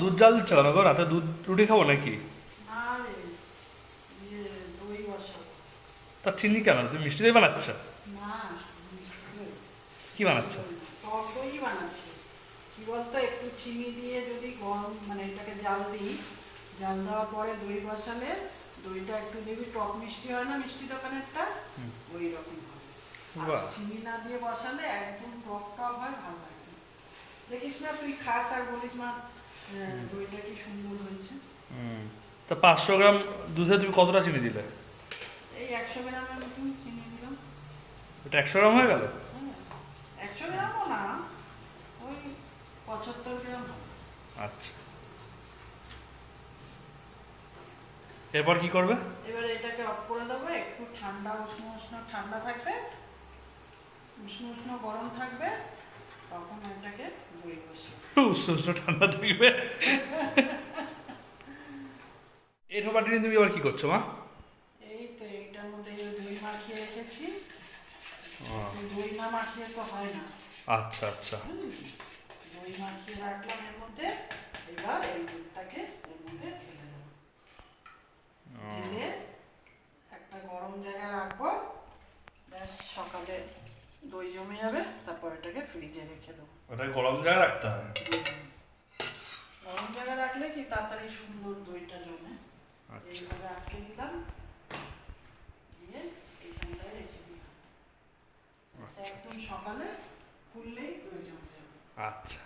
দুধ জাল দিচ্ছ কেন গো? রাতে দুধ রুটি খাবো নাকি? আরে দই বসাবো। তা চিনি কেন? তুমি মিষ্টি দই বানাচ্ছ? না, মিষ্টি দই। কি বানাচ্ছ? টক দই বানাচ্ছি। কি বলতো, একটু চিনি দিয়ে যদি গরম মানে এটাকে জাল দিই, জাল দেওয়ার পরে দই বসালে দইটা একটু দেখবি টক মিষ্টি হয় না, মিষ্টি দোকানেরটা ওই রকম হয়। আর বাহ। চিনি না দিয়ে বসালে একদম টক টক হয়, ভালো লাগে। দেখিস না, তুই খাস আর বলিস মা দইটা কি সুন্দর হয়েছে। তা 500 গ্রাম দুধে তুমি কতটা চিনি দিলে? এই 100 গ্রামের মতন চিনি দিলাম। এটা 100 গ্রাম হয়ে গেল? হ্যাঁ, 100 গ্রামও না, ওই 75 গ্রাম হবে। আচ্ছা, এরপর কি করবে? এবারে এটাকে অফ করে দেবো, একটু ঠান্ডা উষ্ণ উষ্ণ ঠান্ডা থাকবে, উষ্ণ উষ্ণ গরম থাকবে, তখন এটাকে দই বসিয়ে উষ্ণ উষ্ণ ঠান্ডা থাকবে। এই বাটি নিয়ে তুমি আবার কি করছো মা? এই তো এইটার মধ্যে এই দই মাখিয়ে রেখেছি। ও, দই না মাখিয়ে তো হয় না, আচ্ছা আচ্ছা। বুঝলি? দই মাখিয়ে রাখলাম এর মধ্যে। এবার এই দুধটাকে এর মধ্যে ঢেলে দেবো, ঢেলে একটা গরম জায়গায় রাখবো। ব্যাস, সকালে দই জমে যাবে, তারপর এটাকে ফ্রিজে রেখে দেবো। ওটা গরম জায়গায় রাখতে হবে? গরম জায়গায় রাখলে কি তাড়াতাড়ি সুন্দর দইটা জমে। আচ্ছা এইভাবে আটকে দিলাম, দিয়ে এইখানটায় রেখে দিলাম। একদম সকালে খুললেই দই জমে যাবে। আচ্ছা।